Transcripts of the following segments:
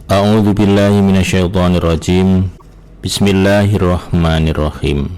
A'udzu billahi minasyaitonir rajim. Bismillahirrahmanirrahim.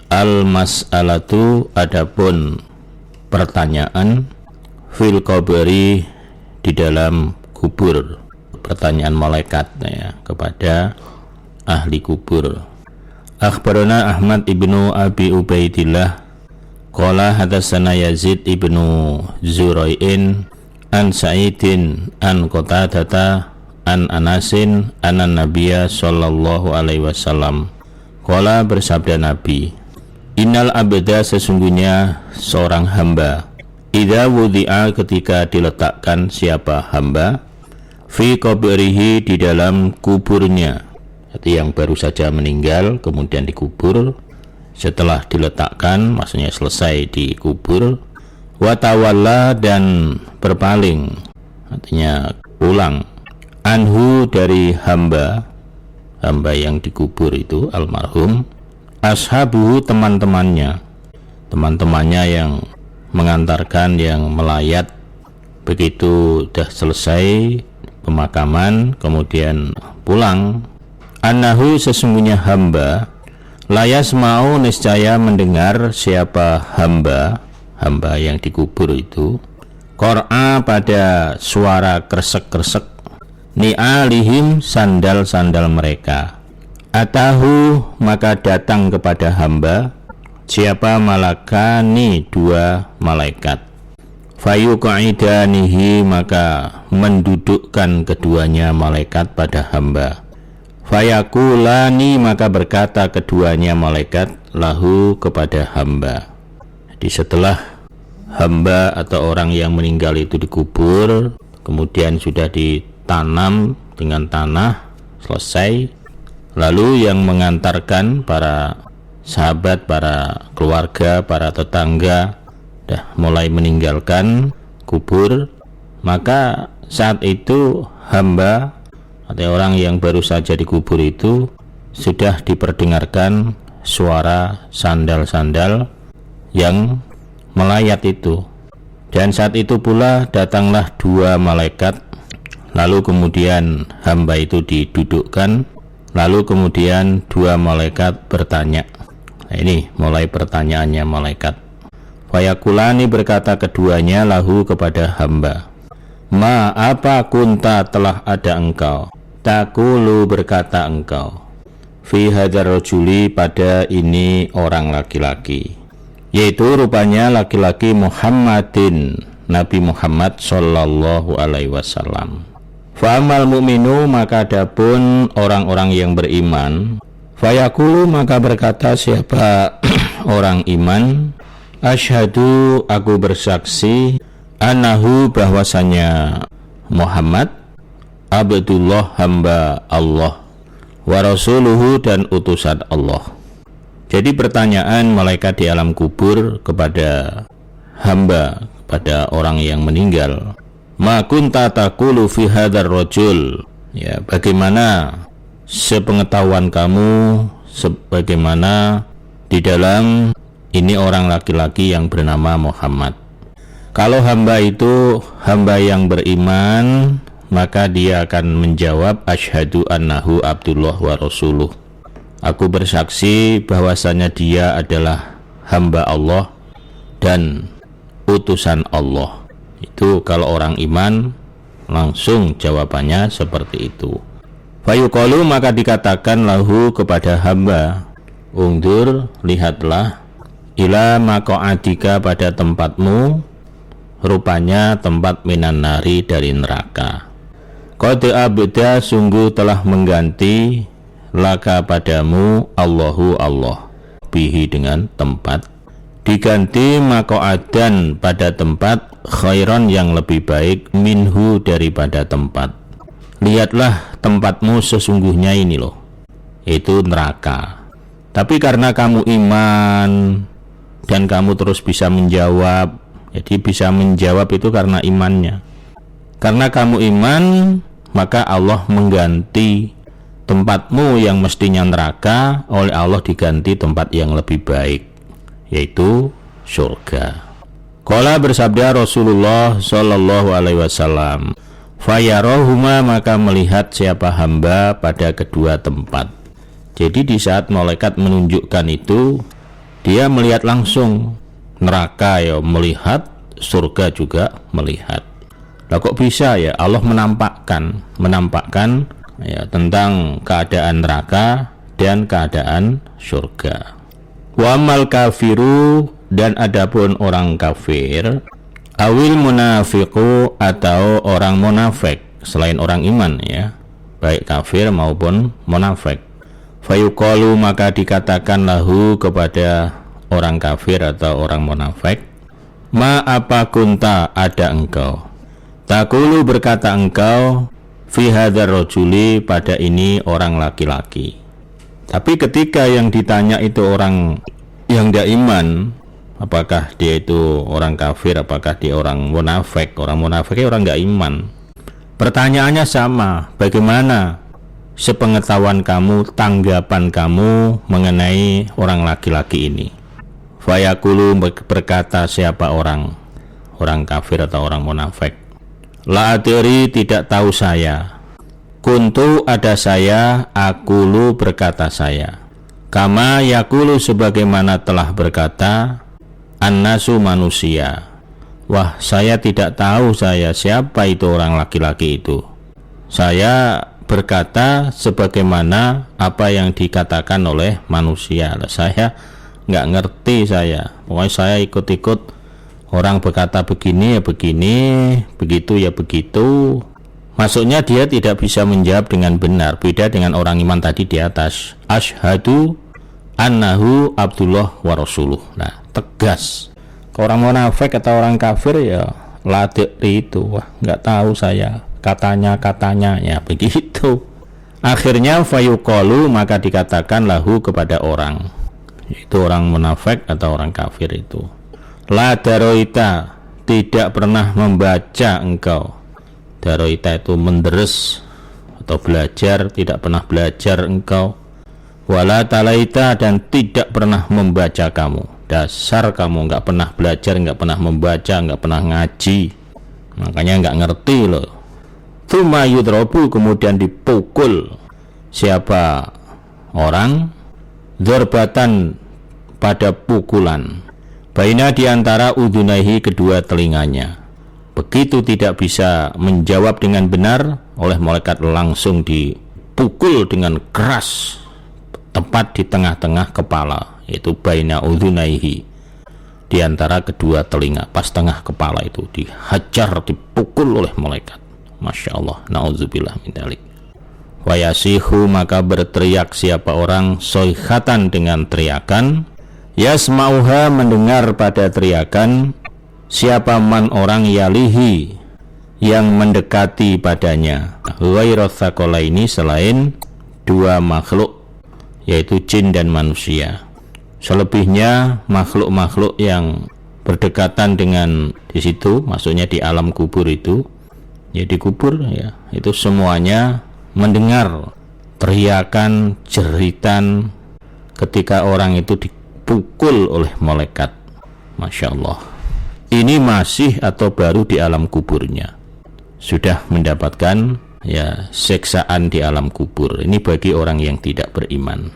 Al-mas'alatu, adapun pertanyaan, fil qabri, di dalam kubur. Pertanyaan malaikat ya, kepada ahli kubur. Akhbarana Ahmad ibnu Abi Ubaidillah qala hadatsana Yazid ibnu Zurai'in an Sa'idin an Qatadata an Anasin anan Nabiyya sallallahu alaihi wasallam qala, bersabda Nabi, innal abda, sesungguhnya seorang hamba, idza wudi'a, ketika diletakkan siapa hamba, fi qabrihi, di dalam kuburnya. Jadi yang baru saja meninggal kemudian dikubur, setelah diletakkan maksudnya selesai dikubur, wa tawalla, dan berpaling, artinya pulang, anhu, dari hamba yang dikubur itu almarhum, ashabuhu, teman-temannya yang mengantarkan, yang melayat. Begitu sudah selesai pemakaman kemudian pulang, annahu, sesungguhnya hamba, layas mau, niscaya mendengar siapa hamba yang dikubur itu, qur'a, pada suara kresek-kresek, ni'alihim, sandal-sandal mereka, atahu, maka datang kepada hamba siapa, malakani, dua malaikat, fayuqa'idanihi, maka mendudukkan keduanya malaikat pada hamba, fayakulani, maka berkata keduanya malaikat, lahu, kepada hamba. Jadi setelah hamba atau orang yang meninggal itu dikubur, kemudian sudah ditanam dengan tanah, selesai, lalu yang mengantarkan para sahabat, para keluarga, para tetangga dah mulai meninggalkan kubur, maka saat itu hamba atau orang yang baru saja dikubur itu sudah diperdengarkan suara sandal-sandal yang melayat itu. Dan saat itu pula datanglah dua malaikat, lalu kemudian hamba itu didudukkan, lalu kemudian dua malaikat bertanya. Nah, ini mulai pertanyaannya malaikat. Fayakulani, berkata keduanya, lahu, kepada hamba, ma, apa, kunta, telah ada engkau, takulu, berkata engkau, fi hadzal rajuli, pada ini orang laki-laki, yaitu rupanya laki-laki Muhammadin, Nabi Muhammad sallallahu alaihi wasallam. Fa'amal mu'minu, maka adapun orang-orang yang beriman, fayaqulu, maka berkata siapa orang iman, asyhadu, aku bersaksi, annahu, bahwasanya Muhammad, abdullah, hamba Allah, wa rasuluhu, dan utusan Allah. Jadi pertanyaan malaikat di alam kubur kepada hamba, kepada orang yang meninggal, ma kunta taqulu fi hadzal rajul, ya, bagaimana sepengetahuan kamu, sebagaimana di dalam ini orang laki-laki yang bernama Muhammad. Kalau hamba itu hamba yang beriman, maka dia akan menjawab, asyhadu annahu abdullah wa rasuluh, aku bersaksi bahwasanya dia adalah hamba Allah dan utusan Allah. Itu kalau orang iman langsung jawabannya seperti itu. Fayuqalu, maka dikatakan lahu, kepada hamba, ungdur, lihatlah, ila maq'adika, pada tempatmu, rupanya tempat minan nari, dari neraka. Qad abda, sungguh telah mengganti, laka, padamu, Allahu, Allah, bihi, dengan tempat, diganti maq'adan, pada tempat, khairan, yang lebih baik, minhu, daripada tempat. Lihatlah tempatmu sesungguhnya ini loh, itu neraka. Tapi karena kamu iman dan kamu terus bisa menjawab, jadi bisa menjawab itu karena imannya. Karena kamu iman, maka Allah mengganti tempatmu yang mestinya neraka, oleh Allah diganti tempat yang lebih baik, yaitu surga. Qala, bersabda Rasulullah sallallahu alaihi wasallam, Fayarohuma, maka melihat siapa hamba pada kedua tempat. Jadi di saat malaikat menunjukkan itu, dia melihat langsung neraka ya melihat, surga juga melihat. Lah kok bisa ya Allah menampakkan ya tentang keadaan neraka dan keadaan surga. Wa amal kafiru, dan adapun orang kafir, awil munafiqu, atau orang munafik selain orang iman ya, baik kafir maupun munafik. Fayuqalu, maka dikatakan lahu kepada orang kafir atau orang munafik, ma apa kunta, ada engkau, taqulu, berkata engkau, fi hadzal rajuli, pada ini orang laki-laki. Tapi ketika yang ditanya itu orang yang tidak iman, apakah dia itu orang kafir, apakah dia orang munafik? Orang munafiknya orang nggak iman. Pertanyaannya sama, bagaimana sepengetahuan kamu, tanggapan kamu mengenai orang laki-laki ini? Fayaqulu, berkata siapa orang kafir atau orang munafik, la adri, tidak tahu saya, kuntu, ada saya, aqulu, berkata saya, kama yaqulu, sebagaimana telah berkata annasu, manusia. Wah, saya tidak tahu saya siapa itu orang laki-laki itu. Saya berkata sebagaimana apa yang dikatakan oleh manusia. Saya nggak ngerti saya. Pokoknya saya ikut-ikut orang berkata begini ya begini, begitu ya begitu. Maksudnya dia tidak bisa menjawab dengan benar. Beda dengan orang iman tadi di atas. Asyhadu annahu Abdullah wa rasuluh. Nah, tegas. Orang munafik atau orang kafir ya ladek itu, wah nggak tahu saya, katanya ya begitu. Akhirnya fayuqalu, maka dikatakan lahu kepada orang, itu orang munafik atau orang kafir itu, la daroita, tidak pernah membaca engkau. Daroita itu menderes atau belajar, tidak pernah belajar engkau. Wala talaita, dan tidak pernah membaca kamu. Dasar kamu nggak pernah belajar, nggak pernah membaca, nggak pernah ngaji, makanya nggak ngerti loh. Tsumma yudrobu, kemudian dipukul siapa orang, dzarbatan, pada pukulan, baina, diantara udunaihi, kedua telinganya. Begitu tidak bisa menjawab dengan benar, oleh malaikat langsung dipukul dengan keras, tepat di tengah-tengah kepala, itu baina udhunaihi, di antara kedua telinga, pas tengah kepala itu dihajar, dipukul oleh malaikat. Masya Allah, na'udzubillah min dzalik. Wa yasihu, maka berteriak siapa orang, soihatan, dengan teriakan, yasma'uha, mendengar pada teriakan, siapa man orang, yalihi, yang mendekati padanya, ghairu tsaqalaini, selain dua makhluk, yaitu jin dan manusia. Selebihnya makhluk-makhluk yang berdekatan dengan di situ, maksudnya di alam kubur itu, ya di kubur ya, itu semuanya mendengar teriakan, jeritan ketika orang itu dipukul oleh malaikat. Masya Allah. Ini masih atau baru di alam kuburnya, sudah mendapatkan ya siksaan di alam kubur. Ini bagi orang yang tidak beriman.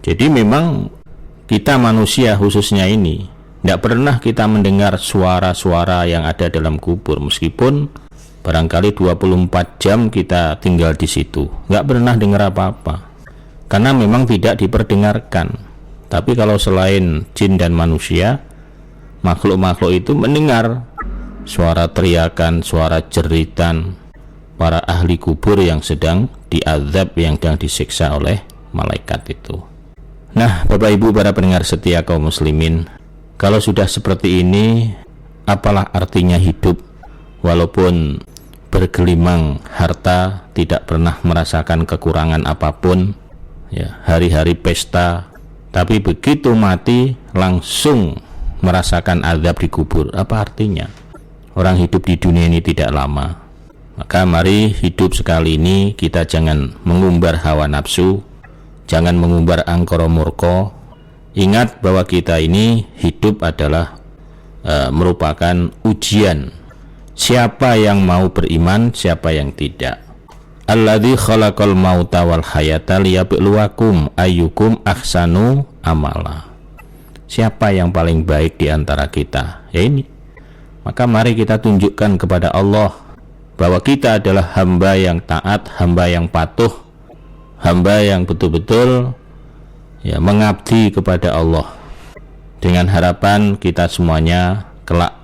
Jadi memang kita manusia khususnya ini tidak pernah kita mendengar suara-suara yang ada dalam kubur, meskipun barangkali 24 jam kita tinggal di situ, nggak pernah dengar apa-apa, karena memang tidak diperdengarkan. Tapi kalau selain jin dan manusia, makhluk-makhluk itu mendengar suara teriakan, suara jeritan para ahli kubur yang sedang diazab, yang sedang disiksa oleh malaikat itu. Nah, Bapak Ibu para pendengar setia kaum muslimin, kalau sudah seperti ini, apalah artinya hidup walaupun bergelimang harta, tidak pernah merasakan kekurangan apapun, ya, hari-hari pesta, tapi begitu mati langsung merasakan azab di kubur. Apa artinya? Orang hidup di dunia ini tidak lama. Maka mari hidup sekali ini kita jangan mengumbar hawa nafsu, jangan mengumbar angkara murka. Ingat bahwa kita ini hidup adalah merupakan ujian. siapa yang mau beriman, siapa yang tidak. Alladzi khalaqal mauta wal hayata liyabluwakum ayyukum ahsanu amala. Siapa yang paling baik di antara kita? Ya ini. Maka mari kita tunjukkan kepada Allah bahwa kita adalah hamba yang taat, hamba yang patuh, hamba yang betul-betul ya mengabdi kepada Allah. Dengan harapan kita semuanya kelak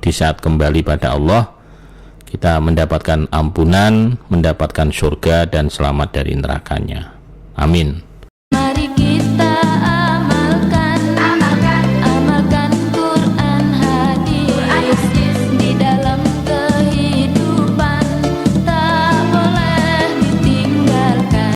di saat kembali pada Allah, kita mendapatkan ampunan, mendapatkan surga dan selamat dari nerakanya. Amin.